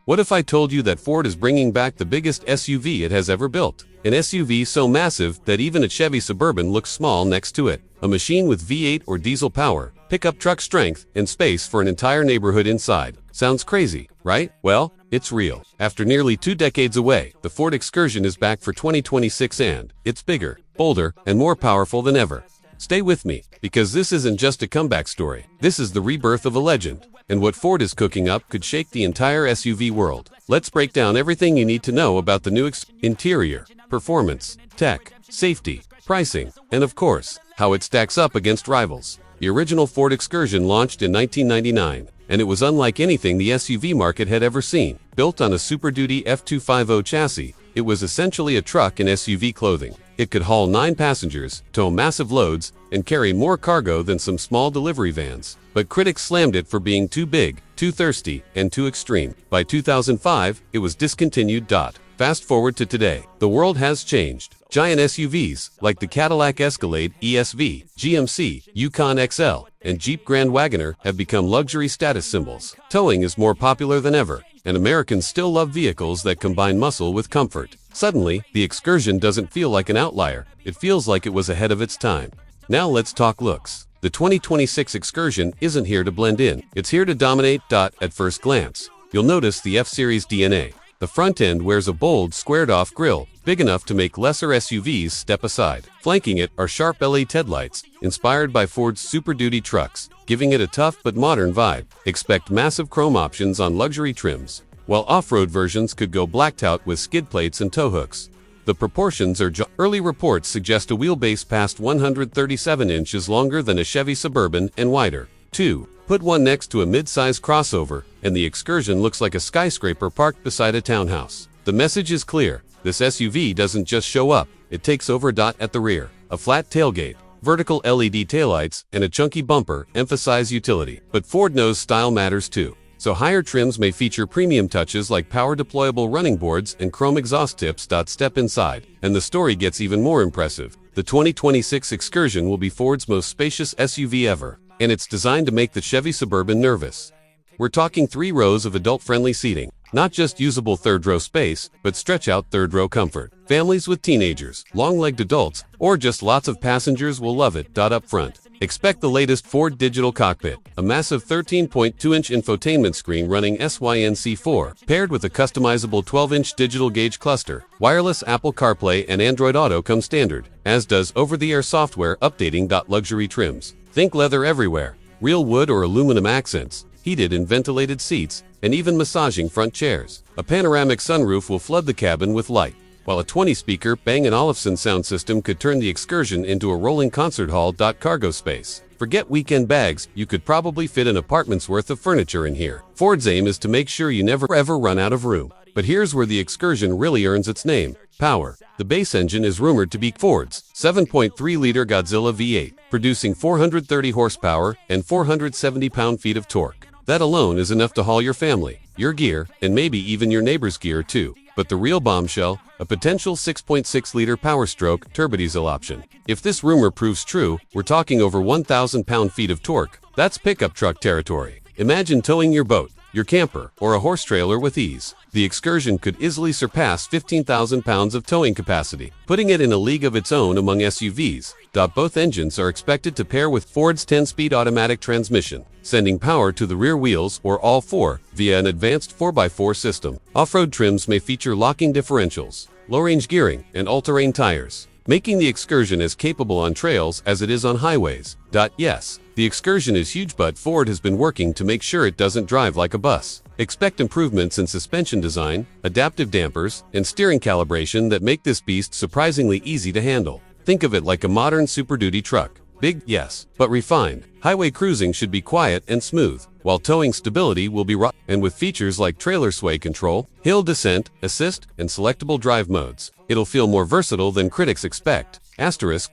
What if I told you that Ford is bringing back the biggest SUV it has ever built? An SUV so massive that even a Chevy Suburban looks small next to it. A machine with V8 or diesel power, pickup truck strength, and space for an entire neighborhood inside. Sounds crazy, right? Well, it's real. After nearly 2 decades away, the Ford Excursion is back for 2026 and it's bigger, bolder, and more powerful than ever. Stay with me, because this isn't just a comeback story. This is the rebirth of a legend. And what Ford is cooking up could shake the entire SUV world. Let's break down everything you need to know about the new interior, performance, tech, safety, pricing, and of course, how it stacks up against rivals. The original Ford Excursion launched in 1999, and it was unlike anything the SUV market had ever seen. Built on a Super Duty F250 chassis, it was essentially a truck in SUV clothing. It could haul 9 passengers, tow massive loads, and carry more cargo than some small delivery vans. But critics slammed it for being too big, too thirsty, and too extreme. By 2005, it was discontinued. Fast forward to today. The world has changed. Giant SUVs, like the Cadillac Escalade ESV, GMC, Yukon XL, and Jeep Grand Wagoner have become luxury status symbols. Towing is more popular than ever, and Americans still love vehicles that combine muscle with comfort. Suddenly, the Excursion doesn't feel like an outlier. It feels like it was ahead of its time. Now let's talk looks. The 2026 Excursion isn't here to blend in. It's here to dominate. At first glance, you'll notice the F-Series DNA. The front end wears a bold, squared-off grille, big enough to make lesser SUVs step aside. Flanking it are sharp LED headlights, inspired by Ford's Super Duty trucks, giving it a tough but modern vibe. Expect massive chrome options on luxury trims, while off-road versions could go blacked out with skid plates and tow hooks. The proportions are early reports suggest a wheelbase past 137 inches longer than a Chevy Suburban and wider. 2. Put one next to a mid-size crossover, and the Excursion looks like a skyscraper parked beside a townhouse. The message is clear. This SUV doesn't just show up, it takes over. At the rear, a flat tailgate, vertical LED taillights, and a chunky bumper emphasize utility. But Ford knows style matters too. So higher trims may feature premium touches like power-deployable running boards and chrome exhaust tips. Step inside, and the story gets even more impressive. The 2026 Excursion will be Ford's most spacious SUV ever, and it's designed to make the Chevy Suburban nervous. We're talking 3 rows of adult-friendly seating. Not just usable third-row space, but stretch-out third-row comfort. Families with teenagers, long-legged adults, or just lots of passengers will love it. Up front, expect the latest Ford digital cockpit, a massive 13.2-inch infotainment screen running SYNC4, paired with a customizable 12-inch digital gauge cluster. Wireless Apple CarPlay and Android Auto come standard, as does over-the-air software updating. Luxury trims. Think leather everywhere, real wood or aluminum accents, heated and ventilated seats, and even massaging front chairs. A panoramic sunroof will flood the cabin with light, while a 20-speaker Bang & Olufsen sound system could turn the Excursion into a rolling concert hall. Cargo space. Forget weekend bags, you could probably fit an apartment's worth of furniture in here. Ford's aim is to make sure you never ever run out of room. But here's where the Excursion really earns its name. Power. The base engine is rumored to be Ford's 7.3-liter Godzilla V8, producing 430 horsepower and 470 pound-feet of torque. That alone is enough to haul your family, your gear, and maybe even your neighbor's gear too. But the real bombshell, a potential 6.6-liter Powerstroke turbodiesel option. If this rumor proves true, we're talking over 1,000 pound-feet of torque. That's pickup truck territory. Imagine towing your boat, your camper, or a horse trailer with ease. The Excursion could easily surpass 15,000 pounds of towing capacity, putting it in a league of its own among SUVs. Both engines are expected to pair with Ford's 10-speed automatic transmission, sending power to the rear wheels or all 4 via an advanced 4x4 system. Off-road trims may feature locking differentials, low-range gearing, and all-terrain tires, making the Excursion as capable on trails as it is on highways. Yes, the Excursion is huge, but Ford has been working to make sure it doesn't drive like a bus. Expect improvements in suspension design, adaptive dampers, and steering calibration that make this beast surprisingly easy to handle. Think of it like a modern Super Duty truck. Big, yes, but refined. Highway cruising should be quiet and smooth, while towing stability will be raw. And with features like trailer sway control, hill descent, assist, and selectable drive modes, it'll feel more versatile than critics expect.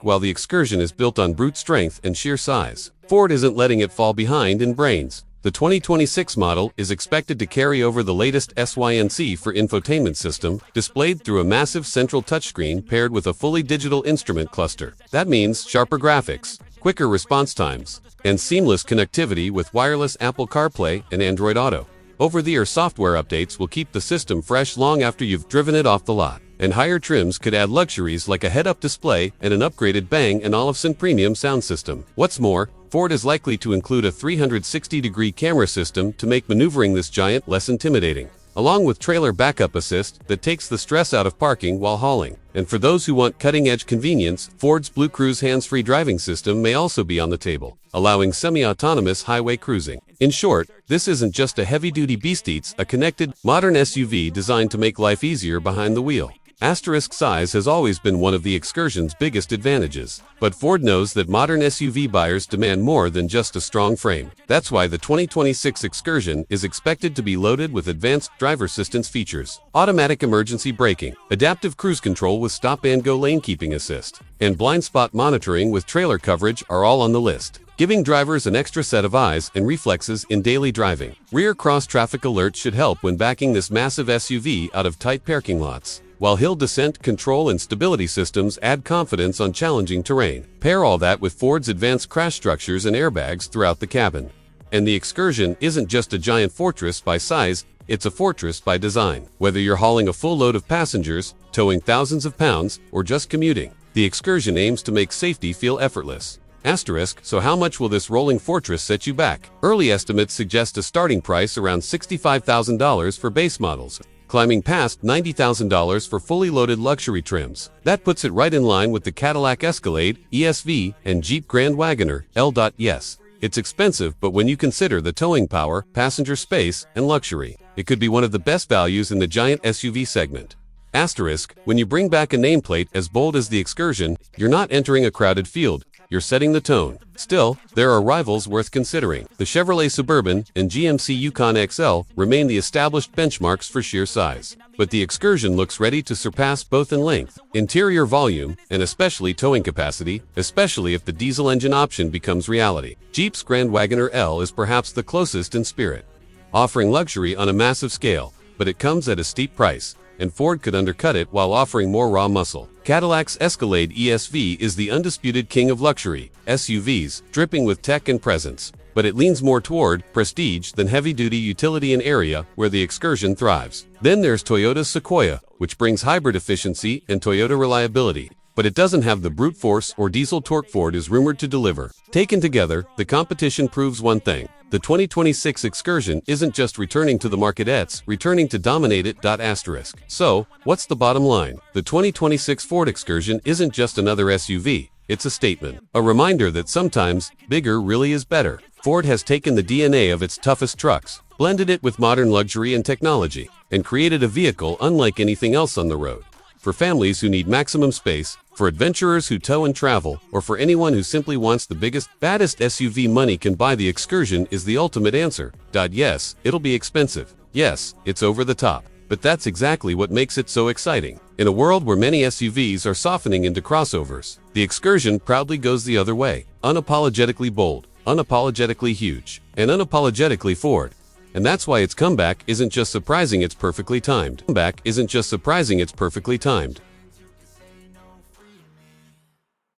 While the Excursion is built on brute strength and sheer size, Ford isn't letting it fall behind in brains. The 2026 model is expected to carry over the latest SYNC for infotainment system, displayed through a massive central touchscreen paired with a fully digital instrument cluster. That means sharper graphics, quicker response times, and seamless connectivity with wireless Apple CarPlay and Android Auto. Over-the-air software updates will keep the system fresh long after you've driven it off the lot. And higher trims could add luxuries like a head-up display and an upgraded Bang & Olufsen premium sound system. What's more, Ford is likely to include a 360-degree camera system to make maneuvering this giant less intimidating, along with trailer backup assist that takes the stress out of parking while hauling. And for those who want cutting-edge convenience, Ford's Blue Cruise hands-free driving system may also be on the table, allowing semi-autonomous highway cruising. In short, this isn't just a heavy-duty beast, it's a connected, modern SUV designed to make life easier behind the wheel. Asterisk size has always been one of the Excursion's biggest advantages, but Ford knows that modern SUV buyers demand more than just a strong frame. That's why the 2026 Excursion is expected to be loaded with advanced driver assistance features, automatic emergency braking, adaptive cruise control with stop-and-go lane keeping assist, and blind spot monitoring with trailer coverage are all on the list, giving drivers an extra set of eyes and reflexes in daily driving. Rear cross-traffic alert should help when backing this massive SUV out of tight parking lots, while hill descent control and stability systems add confidence on challenging terrain. Pair all that with Ford's advanced crash structures and airbags throughout the cabin. And the Excursion isn't just a giant fortress by size, it's a fortress by design. Whether you're hauling a full load of passengers, towing thousands of pounds, or just commuting, the Excursion aims to make safety feel effortless. Asterisk, so how much will this rolling fortress set you back? Early estimates suggest a starting price around $65,000 for base models, climbing past $90,000 for fully loaded luxury trims. That puts it right in line with the Cadillac Escalade, ESV, and Jeep Grand Wagoneer, L. Yes, it's expensive, but when you consider the towing power, passenger space, and luxury, it could be one of the best values in the giant SUV segment. Asterisk, when you bring back a nameplate as bold as the Excursion, you're not entering a crowded field, you're setting the tone. Still, there are rivals worth considering. The Chevrolet Suburban and GMC Yukon XL remain the established benchmarks for sheer size. But the Excursion looks ready to surpass both in length, interior volume, and especially towing capacity, especially if the diesel engine option becomes reality. Jeep's Grand Wagoneer L is perhaps the closest in spirit, offering luxury on a massive scale, but it comes at a steep price, and Ford could undercut it while offering more raw muscle. Cadillac's Escalade ESV is the undisputed king of luxury SUVs, dripping with tech and presence, but it leans more toward prestige than heavy-duty utility, an area where the Excursion thrives. Then there's Toyota's Sequoia, which brings hybrid efficiency and Toyota reliability, but it doesn't have the brute force or diesel torque Ford is rumored to deliver. Taken together, the competition proves one thing: the 2026 Excursion isn't just returning to the market, it's returning to dominate it. Asterisk. So, what's the bottom line? The 2026 Ford Excursion isn't just another SUV, it's a statement. A reminder that sometimes, bigger really is better. Ford has taken the DNA of its toughest trucks, blended it with modern luxury and technology, and created a vehicle unlike anything else on the road. For families who need maximum space, for adventurers who tow and travel, or for anyone who simply wants the biggest, baddest SUV money can buy, the Excursion is the ultimate answer. Yes, it'll be expensive. Yes, it's over the top. But that's exactly what makes it so exciting. In a world where many SUVs are softening into crossovers, the Excursion proudly goes the other way. Unapologetically bold, unapologetically huge, and unapologetically Ford. And that's why its comeback isn't just surprising, it's perfectly timed.